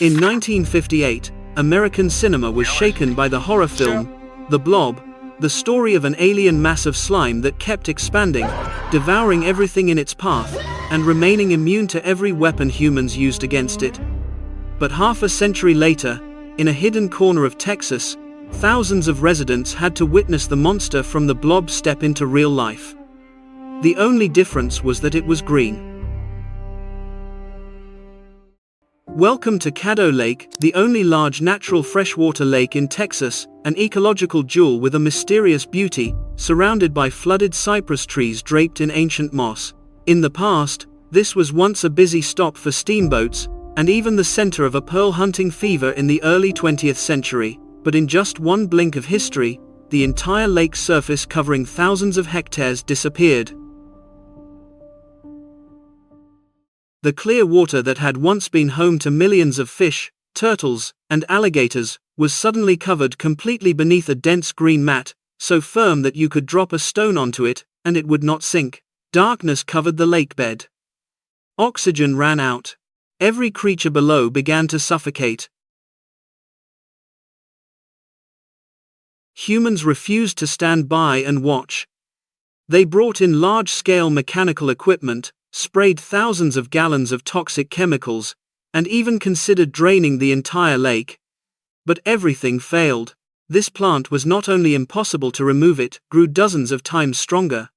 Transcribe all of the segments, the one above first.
In 1958, American cinema was shaken by the horror film, The Blob, the story of an alien mass of slime that kept expanding, devouring everything in its path, and remaining immune to every weapon humans used against it. But half a century later, in a hidden corner of Texas, thousands of residents had to witness the monster from The Blob step into real life. The only difference was that it was green. Welcome to Caddo Lake, the only large natural freshwater lake in Texas, an ecological jewel with a mysterious beauty, surrounded by flooded cypress trees draped in ancient moss. In the past, this was once a busy stop for steamboats, and even the center of a pearl hunting fever in the early 20th century, but in just one blink of history, the entire lake's surface covering thousands of hectares disappeared. The clear water that had once been home to millions of fish, turtles, and alligators, was suddenly covered completely beneath a dense green mat, so firm that you could drop a stone onto it, and it would not sink. Darkness covered the lake bed. Oxygen ran out. Every creature below began to suffocate. Humans refused to stand by and watch. They brought in large-scale mechanical equipment, sprayed thousands of gallons of toxic chemicals, and even considered draining the entire lake. But everything failed. This plant was not only impossible to remove, it grew dozens of times stronger.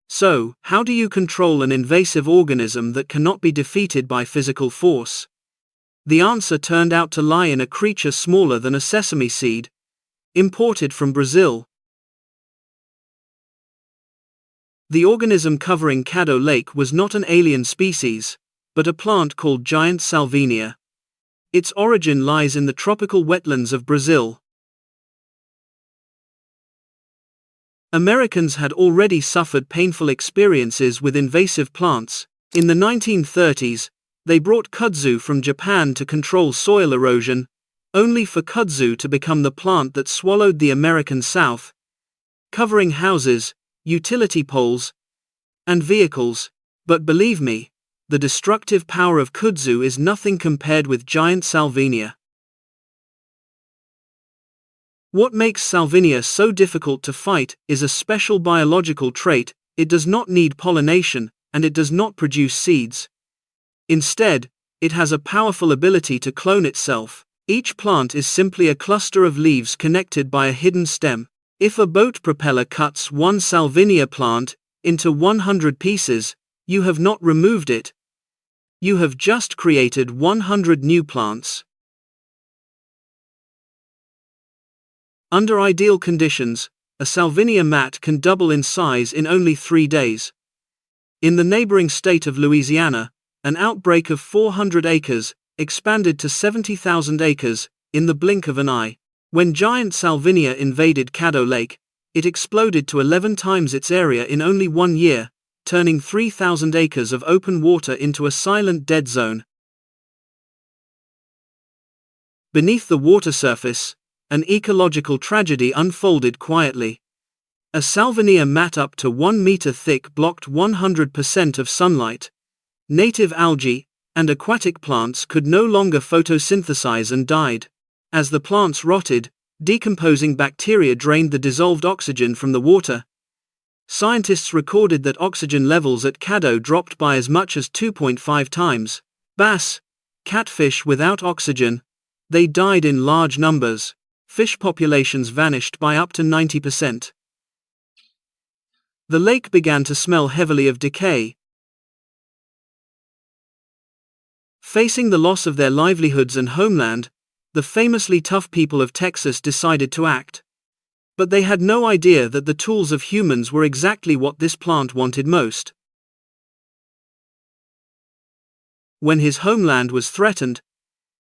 So, how do you control an invasive organism that cannot be defeated by physical force? The answer turned out to lie in a creature smaller than a sesame seed, imported from Brazil. The organism covering Caddo Lake was not an alien species, but a plant called giant Salvinia. Its origin lies in the tropical wetlands of Brazil. Americans had already suffered painful experiences with invasive plants. In the 1930s, they brought kudzu from Japan to control soil erosion, only for kudzu to become the plant that swallowed the American South, covering houses, utility poles, and vehicles. But believe me, the destructive power of kudzu is nothing compared with giant Salvinia. What makes Salvinia so difficult to fight is a special biological trait: it does not need pollination, and it does not produce seeds. Instead, it has a powerful ability to clone itself. Each plant is simply a cluster of leaves connected by a hidden stem. If a boat propeller cuts one Salvinia plant into 100 pieces, you have not removed it. You have just created 100 new plants. Under ideal conditions, a Salvinia mat can double in size in only 3 days. In the neighboring state of Louisiana, an outbreak of 400 acres expanded to 70,000 acres in the blink of an eye. When giant Salvinia invaded Caddo Lake, it exploded to 11 times its area in only 1 year, turning 3,000 acres of open water into a silent dead zone. Beneath the water surface, an ecological tragedy unfolded quietly. A Salvinia mat up to 1 meter thick blocked 100% of sunlight. Native algae and aquatic plants could no longer photosynthesize and died. As the plants rotted, decomposing bacteria drained the dissolved oxygen from the water. Scientists recorded that oxygen levels at Caddo dropped by as much as 2.5 times. Bass, catfish without oxygen, they died in large numbers. Fish populations vanished by up to 90%. The lake began to smell heavily of decay. Facing the loss of their livelihoods and homeland, the famously tough people of Texas decided to act. But they had no idea that the tools of humans were exactly what this plant wanted most. When his homeland was threatened,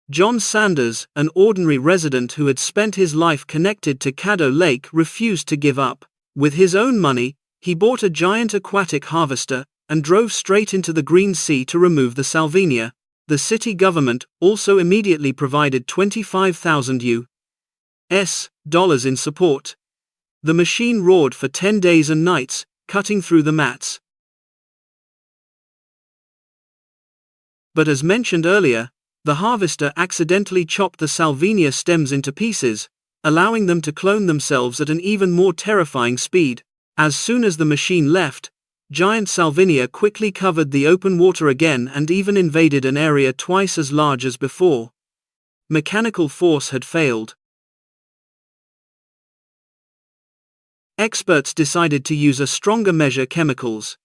John Sanders, an ordinary resident who had spent his life connected to Caddo Lake, refused to give up. With his own money, he bought a giant aquatic harvester and drove straight into the Green Sea to remove the Salvinia. The city government also immediately provided $25,000 US in support. The machine roared for 10 days and nights, cutting through the mats. But as mentioned earlier, the harvester accidentally chopped the Salvinia stems into pieces, allowing them to clone themselves at an even more terrifying speed. As soon as the machine left, giant Salvinia quickly covered the open water again and even invaded an area twice as large as before. Mechanical force had failed. Experts decided to use a stronger measure: chemicals.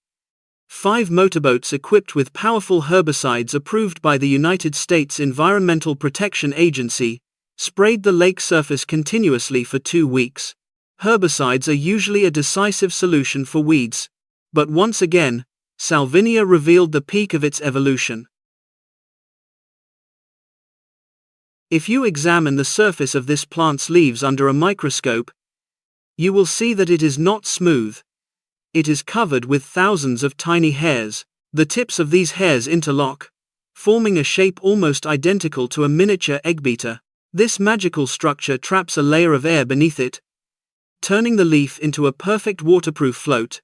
5 motorboats equipped with powerful herbicides approved by the United States Environmental Protection Agency sprayed the lake surface continuously for 2 weeks. Herbicides are usually a decisive solution for weeds, but once again, Salvinia revealed the peak of its evolution. If you examine the surface of this plant's leaves under a microscope, you will see that it is not smooth. It is covered with thousands of tiny hairs. The tips of these hairs interlock, forming a shape almost identical to a miniature egg beater. This magical structure traps a layer of air beneath it, turning the leaf into a perfect waterproof float.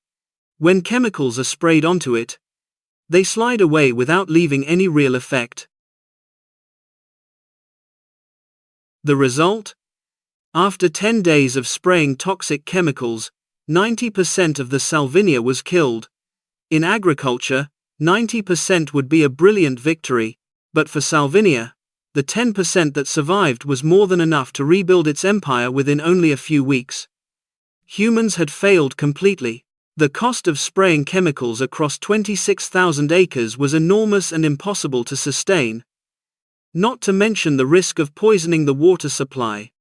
When chemicals are sprayed onto it, they slide away without leaving any real effect. The result? After 10 days of spraying toxic chemicals, 90% of the Salvinia was killed. In agriculture, 90% would be a brilliant victory, but for Salvinia, the 10% that survived was more than enough to rebuild its empire within only a few weeks. Humans had failed completely. The cost of spraying chemicals across 26,000 acres was enormous and impossible to sustain, not to mention the risk of poisoning the water supply.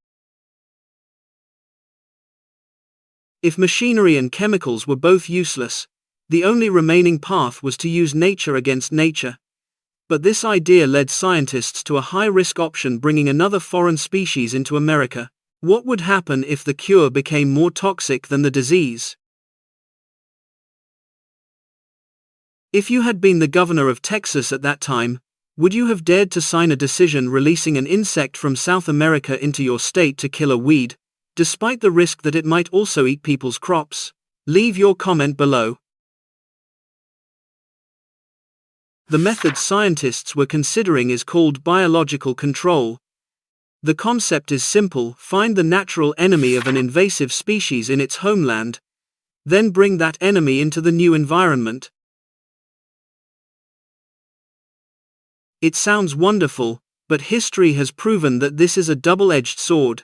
If machinery and chemicals were both useless, the only remaining path was to use nature against nature. But this idea led scientists to a high-risk option: bringing another foreign species into America. What would happen if the cure became more toxic than the disease? If you had been the governor of Texas at that time, would you have dared to sign a decision releasing an insect from South America into your state to kill a weed, despite the risk that it might also eat people's crops? Leave your comment below. The method scientists were considering is called biological control. The concept is simple: find the natural enemy of an invasive species in its homeland, then bring that enemy into the new environment. It sounds wonderful, but history has proven that this is a double-edged sword.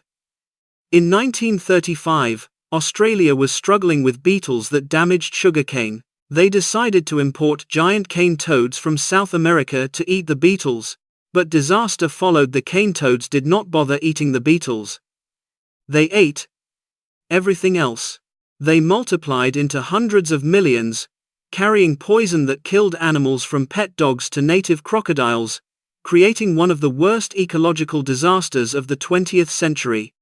In 1935, Australia was struggling with beetles that damaged sugarcane. They decided to import giant cane toads from South America to eat the beetles, but disaster followed. The cane toads did not bother eating the beetles. They ate everything else. They multiplied into hundreds of millions, carrying poison that killed animals from pet dogs to native crocodiles, creating one of the worst ecological disasters of the 20th century.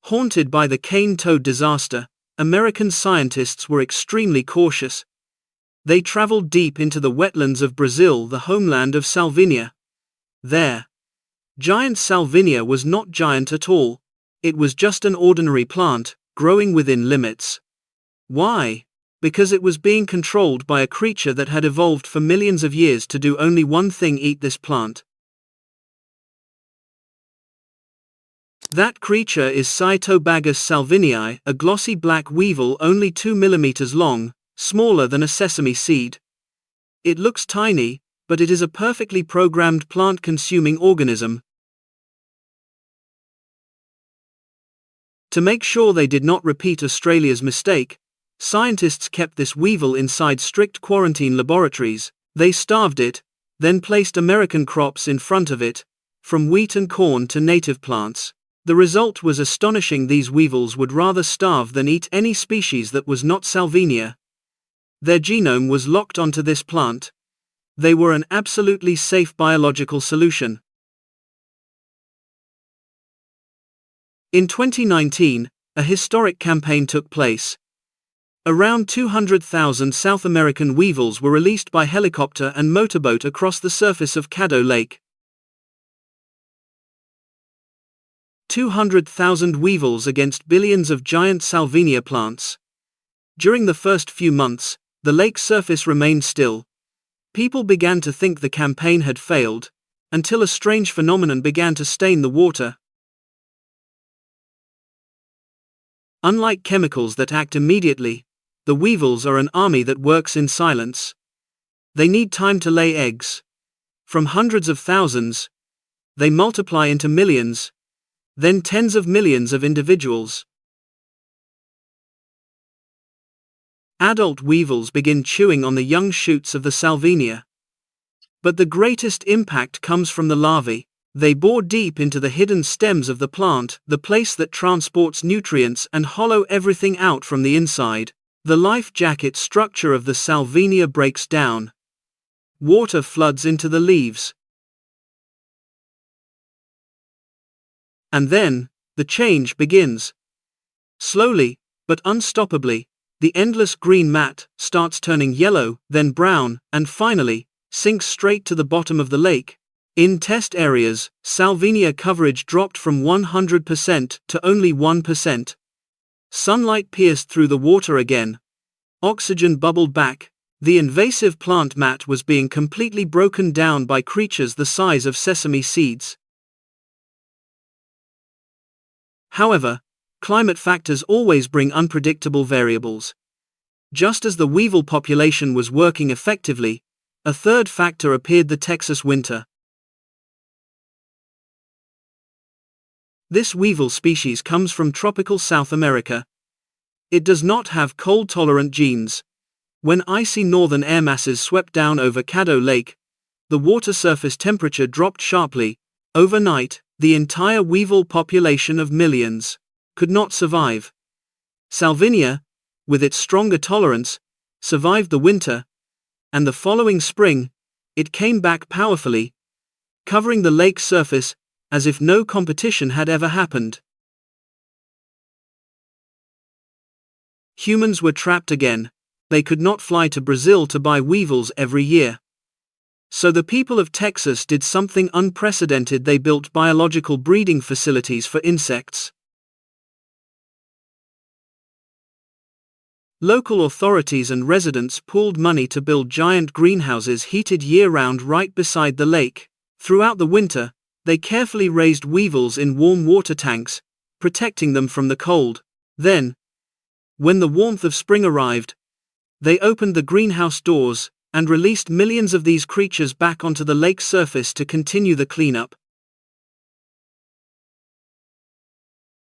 Haunted by the cane toad disaster, American scientists were extremely cautious. They traveled deep into the wetlands of Brazil, the homeland of Salvinia. There, giant Salvinia was not giant at all. It was just an ordinary plant, growing within limits. Why? Because it was being controlled by a creature that had evolved for millions of years to do only one thing: eat this plant. That creature is Cytobagus salvinii, a glossy black weevil only 2 mm long, smaller than a sesame seed. It looks tiny, but it is a perfectly programmed plant-consuming organism. To make sure they did not repeat Australia's mistake, scientists kept this weevil inside strict quarantine laboratories. They starved it, then placed American crops in front of it, from wheat and corn to native plants. The result was astonishing: these weevils would rather starve than eat any species that was not Salvinia. Their genome was locked onto this plant. They were an absolutely safe biological solution. In 2019, a historic campaign took place. Around 200,000 South American weevils were released by helicopter and motorboat across the surface of Caddo Lake. 200,000 weevils against billions of giant Salvinia plants. During the first few months, The lake's surface remained still. People began to think the campaign had failed, until a strange phenomenon began to stain the water. Unlike chemicals that act immediately, the weevils are an army that works in silence. They need time to lay eggs. From hundreds of thousands, they multiply into millions, then tens of millions of individuals. Adult weevils begin chewing on the young shoots of the Salvinia. But the greatest impact comes from the larvae. They bore deep into the hidden stems of the plant, the place that transports nutrients, and hollow everything out from the inside. The life jacket structure of the Salvinia breaks down. Water floods into the leaves. And then, the change begins. Slowly, but unstoppably, the endless green mat starts turning yellow, then brown, and finally, sinks straight to the bottom of the lake. In test areas, Salvinia coverage dropped from 100% to only 1%. Sunlight pierced through the water again. Oxygen bubbled back. The invasive plant mat was being completely broken down by creatures the size of sesame seeds. However, climate factors always bring unpredictable variables. Just as the weevil population was working effectively, a third factor appeared: the Texas winter. This weevil species comes from tropical South America. It does not have cold-tolerant genes. When icy northern air masses swept down over Caddo Lake, the water surface temperature dropped sharply. Overnight, the entire weevil population of millions could not survive. Salvinia, with its stronger tolerance, survived the winter, and the following spring, it came back powerfully, covering the lake's surface as if no competition had ever happened. Humans were trapped again. They could not fly to Brazil to buy weevils every year. So the people of Texas did something unprecedented: they built biological breeding facilities for insects. Local authorities and residents pooled money to build giant greenhouses heated year-round right beside the lake. Throughout the winter, they carefully raised weevils in warm water tanks, protecting them from the cold. Then, when the warmth of spring arrived, they opened the greenhouse doors and released millions of these creatures back onto the lake's surface to continue the cleanup.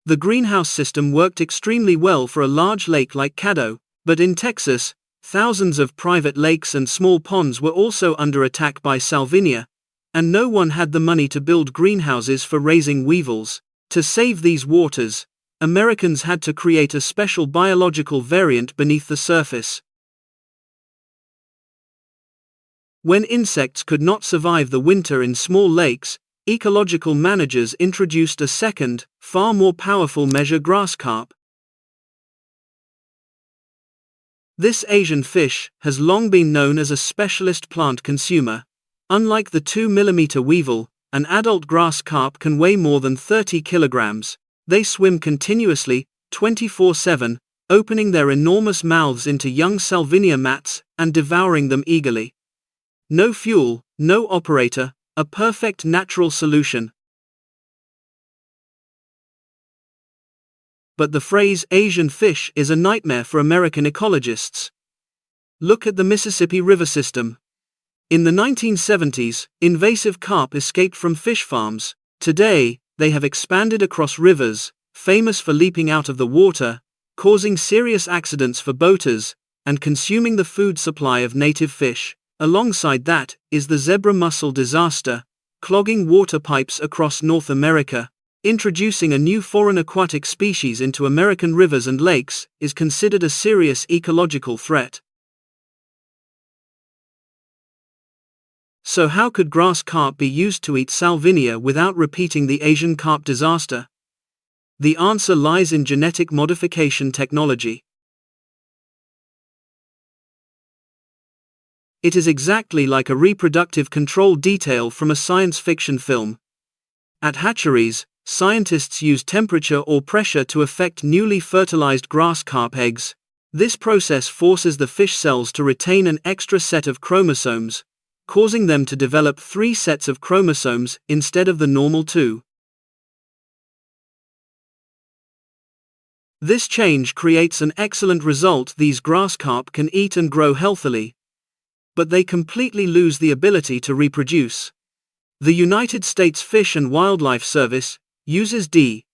The greenhouse system worked extremely well for a large lake like Caddo, but in Texas, thousands of private lakes and small ponds were also under attack by Salvinia, and no one had the money to build greenhouses for raising weevils. To save these waters, Americans had to create a special biological variant beneath the surface. When insects could not survive the winter in small lakes, ecological managers introduced a second, far more powerful measure: grass carp. This Asian fish has long been known as a specialist plant consumer. Unlike the 2 mm weevil, an adult grass carp can weigh more than 30 kilograms. They swim continuously, 24/7, opening their enormous mouths into young Salvinia mats and devouring them eagerly. No fuel, no operator, a perfect natural solution. But the phrase Asian fish is a nightmare for American ecologists. Look at the Mississippi River system. In the 1970s, invasive carp escaped from fish farms. Today, they have expanded across rivers, famous for leaping out of the water, causing serious accidents for boaters, and consuming the food supply of native fish. Alongside that is the zebra mussel disaster, clogging water pipes across North America. Introducing a new foreign aquatic species into American rivers and lakes is considered a serious ecological threat. So how could grass carp be used to eat Salvinia without repeating the Asian carp disaster? The answer lies in genetic modification technology. It is exactly like a reproductive control detail from a science fiction film. At hatcheries, scientists use temperature or pressure to affect newly fertilized grass carp eggs. This process forces the fish cells to retain an extra set of chromosomes, causing them to develop 3 sets of chromosomes instead of the normal 2. This change creates an excellent result. These grass carp can eat and grow healthily, but they completely lose the ability to reproduce. The United States Fish and Wildlife Service uses DNA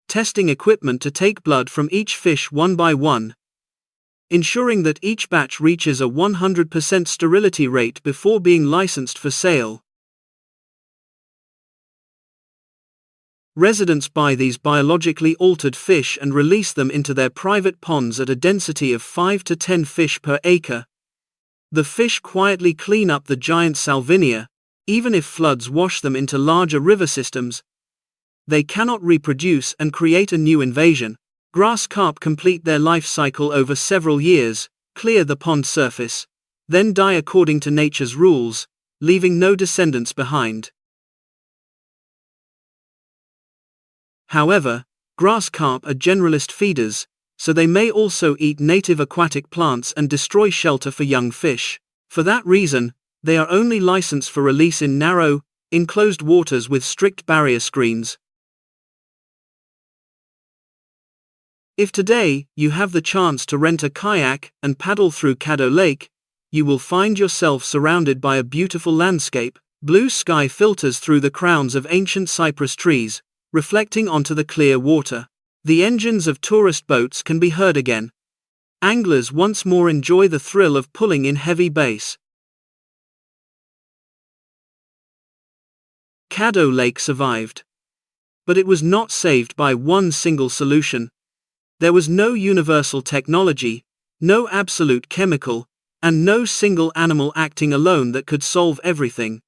testing equipment to take blood from each fish one by one, ensuring that each batch reaches a 100% sterility rate before being licensed for sale. Residents buy these biologically altered fish and release them into their private ponds at a density of 5 to 10 fish per acre. The fish quietly clean up the giant Salvinia, even if floods wash them into larger river systems. They cannot reproduce and create a new invasion. Grass carp complete their life cycle over several years, clear the pond surface, then die according to nature's rules, leaving no descendants behind. However, grass carp are generalist feeders, so they may also eat native aquatic plants and destroy shelter for young fish. For that reason, they are only licensed for release in narrow, enclosed waters with strict barrier screens. If today you have the chance to rent a kayak and paddle through Caddo Lake, you will find yourself surrounded by a beautiful landscape. Blue sky filters through the crowns of ancient cypress trees, reflecting onto the clear water. The engines of tourist boats can be heard again. Anglers once more enjoy the thrill of pulling in heavy bass. Caddo Lake survived. But it was not saved by one single solution. There was no universal technology, no absolute chemical, and no single animal acting alone that could solve everything.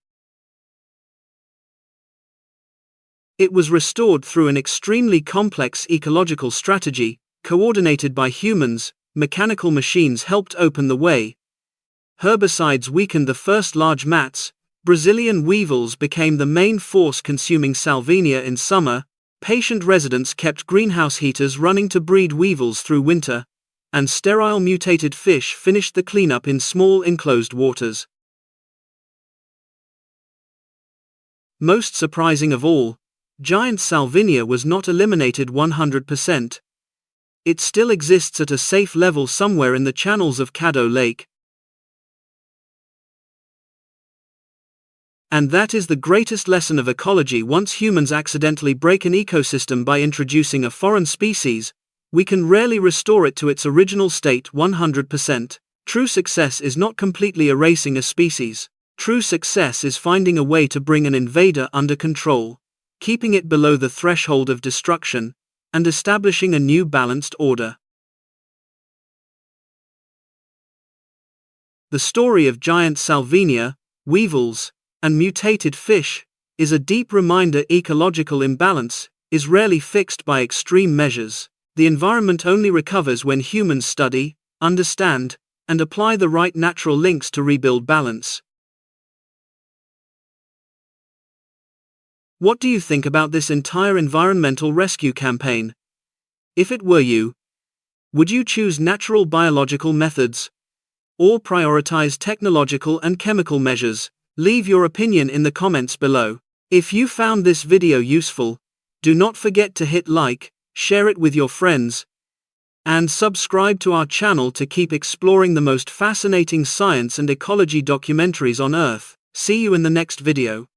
It was restored through an extremely complex ecological strategy, coordinated by humans. Mechanical machines helped open the way. Herbicides weakened the first large mats. Brazilian weevils became the main force consuming Salvinia in summer. Patient residents kept greenhouse heaters running to breed weevils through winter, and sterile mutated fish finished the cleanup in small enclosed waters. Most surprising of all, giant Salvinia was not eliminated 100%. It still exists at a safe level somewhere in the channels of Caddo Lake. And that is the greatest lesson of ecology. Once humans accidentally break an ecosystem by introducing a foreign species, we can rarely restore it to its original state 100%. True success is not completely erasing a species. True success is finding a way to bring an invader under control, keeping it below the threshold of destruction, and establishing a new balanced order. The story of giant Salvinia, weevils, and mutated fish is a deep reminder ecological imbalance is rarely fixed by extreme measures. The environment only recovers when humans study, understand, and apply the right natural links to rebuild balance. What do you think about this entire environmental rescue campaign? If it were you, would you choose natural biological methods or prioritize technological and chemical measures? Leave your opinion in the comments below. If you found this video useful, do not forget to hit like, share it with your friends, and subscribe to our channel to keep exploring the most fascinating science and ecology documentaries on Earth. See you in the next video.